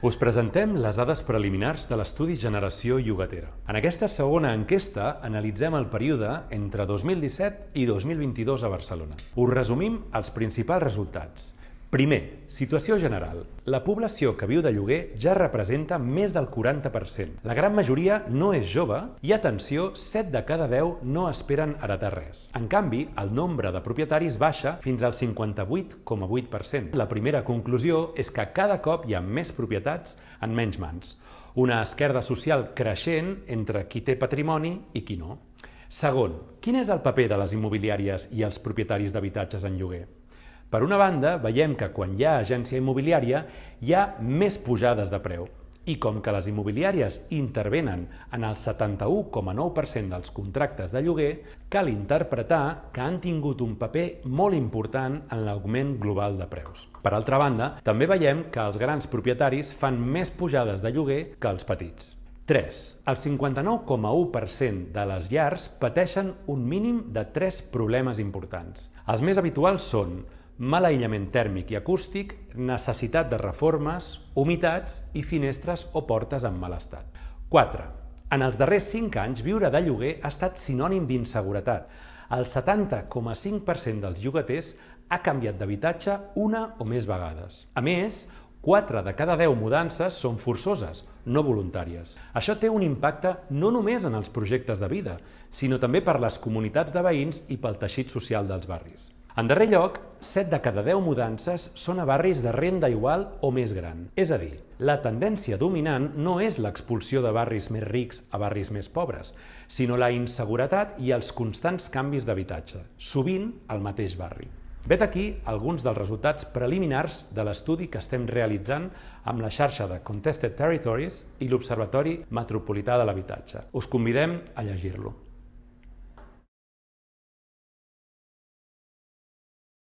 Us presentem les dades preliminars de l'estudi Generació Llogatera. En aquesta segona enquesta analitzem el període entre 2017 i 2022 a Barcelona. Us resumim els principals resultats. Primer, situació general. La població que viu de lloguer ja representa més del 40%. La gran majoria no és jove i, atenció, 7 de cada 10 no esperen heretar res. En canvi, el nombre de propietaris baixa fins al 58,8%. La primera conclusió és que cada cop hi ha més propietats en menys mans. Una esquerda social creixent entre qui té patrimoni i qui no. Segon, quin és el paper de les immobiliàries i els propietaris d'habitatges en lloguer? Per una banda, veiem que quan hi ha agència immobiliària hi ha més pujades de preu. I com que les immobiliàries intervenen en el 71,9% dels contractes de lloguer, cal interpretar que han tingut un paper molt important en l'augment global de preus. Per altra banda, també veiem que els grans propietaris fan més pujades de lloguer que els petits. 3. El 59,1% de les llars pateixen un mínim de 3 problemes importants. Els més habituals són mal aïllament tèrmic i acústic, necessitat de reformes, humitats i finestres o portes en mal estat. 4. En els darrers 5 anys, viure de lloguer ha estat sinònim d'inseguretat. El 70,5% dels llogaters ha canviat d'habitatge una o més vegades. A més, 4 de cada 10 mudances són forçoses, no voluntàries. Això té un impacte no només en els projectes de vida, sinó també per les comunitats de veïns i pel teixit social dels barris. En darrer lloc, 7 de cada 10 mudances són a barris de renda igual o més gran. És a dir, la tendència dominant no és l'expulsió de barris més rics a barris més pobres, sinó la inseguretat i els constants canvis d'habitatge, sovint al mateix barri. Vet aquí alguns dels resultats preliminars de l'estudi que estem realitzant amb la xarxa de Contested Territories i l'Observatori Metropolità de l'Habitatge. Us convidem a llegir-lo.